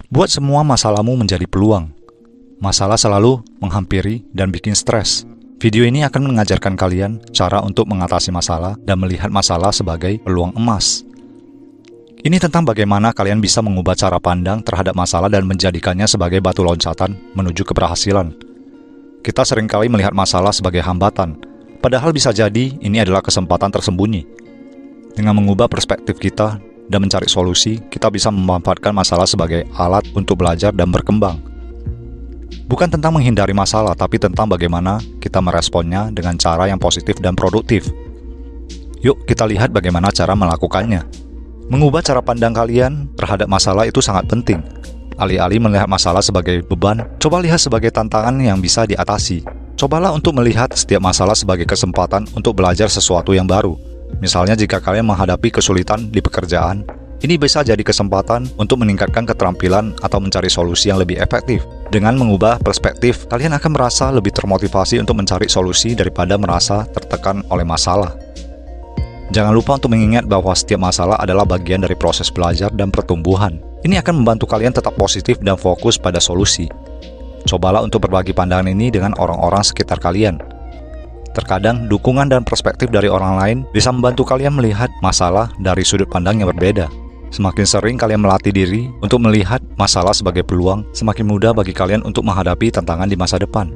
Buat semua masalahmu menjadi peluang. Masalah selalu menghampiri dan bikin stres. Video ini akan mengajarkan kalian cara untuk mengatasi masalah dan melihat masalah sebagai peluang emas. Ini tentang bagaimana kalian bisa mengubah cara pandang terhadap masalah dan menjadikannya sebagai batu loncatan menuju keberhasilan. Kita seringkali melihat masalah sebagai hambatan, padahal bisa jadi ini adalah kesempatan tersembunyi. Dengan mengubah perspektif kita dan mencari solusi, kita bisa memanfaatkan masalah sebagai alat untuk belajar dan berkembang. Bukan tentang menghindari masalah, tapi tentang bagaimana kita meresponnya dengan cara yang positif dan produktif. Yuk kita lihat bagaimana cara melakukannya. Mengubah cara pandang kalian terhadap masalah itu sangat penting. Alih-alih melihat masalah sebagai beban, coba lihat sebagai tantangan yang bisa diatasi. Cobalah untuk melihat setiap masalah sebagai kesempatan untuk belajar sesuatu yang baru. Misalnya jika kalian menghadapi kesulitan di pekerjaan, ini bisa jadi kesempatan untuk meningkatkan keterampilan atau mencari solusi yang lebih efektif. Dengan mengubah perspektif, kalian akan merasa lebih termotivasi untuk mencari solusi daripada merasa tertekan oleh masalah. Jangan lupa untuk mengingat bahwa setiap masalah adalah bagian dari proses belajar dan pertumbuhan. Ini akan membantu kalian tetap positif dan fokus pada solusi. Cobalah untuk berbagi pandangan ini dengan orang-orang sekitar kalian. Terkadang, dukungan dan perspektif dari orang lain bisa membantu kalian melihat masalah dari sudut pandang yang berbeda. Semakin sering kalian melatih diri untuk melihat masalah sebagai peluang, semakin mudah bagi kalian untuk menghadapi tantangan di masa depan.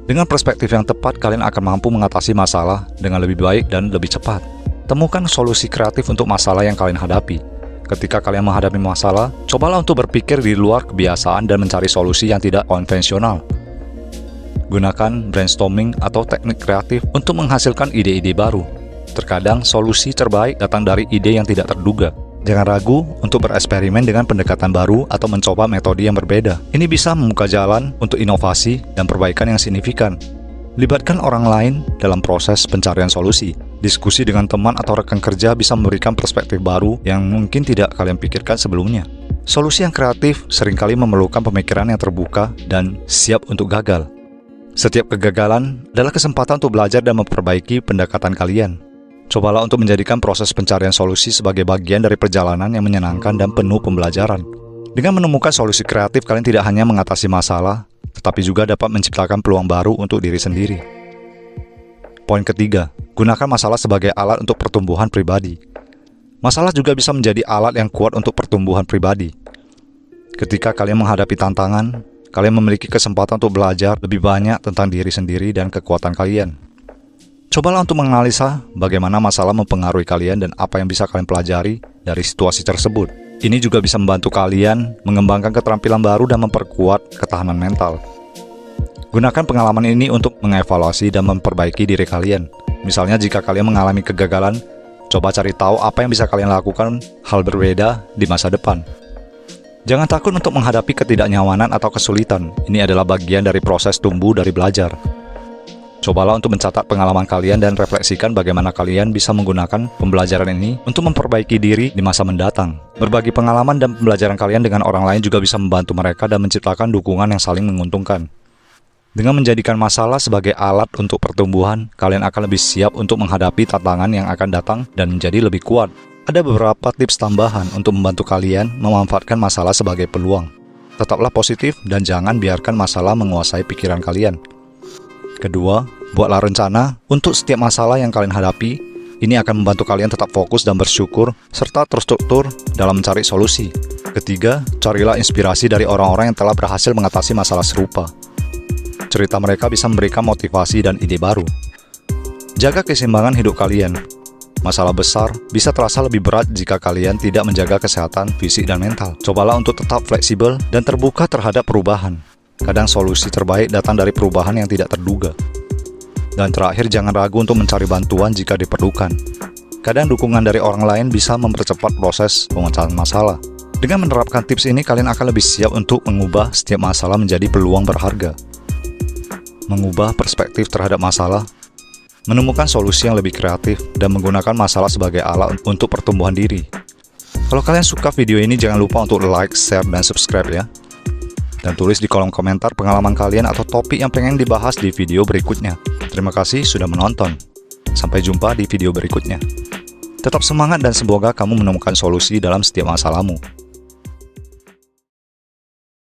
Dengan perspektif yang tepat, kalian akan mampu mengatasi masalah dengan lebih baik dan lebih cepat. Temukan solusi kreatif untuk masalah yang kalian hadapi. Ketika kalian menghadapi masalah, cobalah untuk berpikir di luar kebiasaan dan mencari solusi yang tidak konvensional. Gunakan brainstorming atau teknik kreatif untuk menghasilkan ide-ide baru. Terkadang solusi terbaik datang dari ide yang tidak terduga. Jangan ragu untuk bereksperimen dengan pendekatan baru atau mencoba metode yang berbeda. Ini bisa membuka jalan untuk inovasi dan perbaikan yang signifikan. Libatkan orang lain dalam proses pencarian solusi. Diskusi dengan teman atau rekan kerja bisa memberikan perspektif baru yang mungkin tidak kalian pikirkan sebelumnya. Solusi yang kreatif seringkali memerlukan pemikiran yang terbuka dan siap untuk gagal. Setiap kegagalan adalah kesempatan untuk belajar dan memperbaiki pendekatan kalian. Cobalah untuk menjadikan proses pencarian solusi sebagai bagian dari perjalanan yang menyenangkan dan penuh pembelajaran. Dengan menemukan solusi kreatif, kalian tidak hanya mengatasi masalah, tetapi juga dapat menciptakan peluang baru untuk diri sendiri. Poin ketiga, gunakan masalah sebagai alat untuk pertumbuhan pribadi. Masalah juga bisa menjadi alat yang kuat untuk pertumbuhan pribadi. Ketika kalian menghadapi tantangan, kalian memiliki kesempatan untuk belajar lebih banyak tentang diri sendiri dan kekuatan kalian. Cobalah untuk menganalisa bagaimana masalah mempengaruhi kalian dan apa yang bisa kalian pelajari dari situasi tersebut. Ini juga bisa membantu kalian mengembangkan keterampilan baru dan memperkuat ketahanan mental. Gunakan pengalaman ini untuk mengevaluasi dan memperbaiki diri kalian. Misalnya jika kalian mengalami kegagalan, coba cari tahu apa yang bisa kalian lakukan hal berbeda di masa depan. Jangan takut untuk menghadapi ketidaknyamanan atau kesulitan. Ini adalah bagian dari proses tumbuh dari belajar. Cobalah untuk mencatat pengalaman kalian dan refleksikan bagaimana kalian bisa menggunakan pembelajaran ini untuk memperbaiki diri di masa mendatang. Berbagi pengalaman dan pembelajaran kalian dengan orang lain juga bisa membantu mereka dan menciptakan dukungan yang saling menguntungkan. Dengan menjadikan masalah sebagai alat untuk pertumbuhan, kalian akan lebih siap untuk menghadapi tantangan yang akan datang dan menjadi lebih kuat. Ada beberapa tips tambahan untuk membantu kalian memanfaatkan masalah sebagai peluang. Tetaplah positif dan jangan biarkan masalah menguasai pikiran kalian. Kedua, buatlah rencana untuk setiap masalah yang kalian hadapi. Ini akan membantu kalian tetap fokus dan bersyukur, serta terstruktur dalam mencari solusi. Ketiga, carilah inspirasi dari orang-orang yang telah berhasil mengatasi masalah serupa. Cerita mereka bisa memberikan motivasi dan ide baru. Jaga keseimbangan hidup kalian. Masalah besar bisa terasa lebih berat jika kalian tidak menjaga kesehatan fisik dan mental. Cobalah untuk tetap fleksibel dan terbuka terhadap perubahan. Kadang solusi terbaik datang dari perubahan yang tidak terduga. Dan terakhir, jangan ragu untuk mencari bantuan jika diperlukan. Kadang dukungan dari orang lain bisa mempercepat proses pemecahan masalah. Dengan menerapkan tips ini, kalian akan lebih siap untuk mengubah setiap masalah menjadi peluang berharga. Mengubah perspektif terhadap masalah, menemukan solusi yang lebih kreatif, dan menggunakan masalah sebagai alat untuk pertumbuhan diri. Kalau kalian suka video ini, jangan lupa untuk like, share, dan subscribe ya. Dan tulis di kolom komentar pengalaman kalian atau topik yang pengen dibahas di video berikutnya. Terima kasih sudah menonton. Sampai jumpa di video berikutnya. Tetap semangat dan semoga kamu menemukan solusi dalam setiap masalahmu.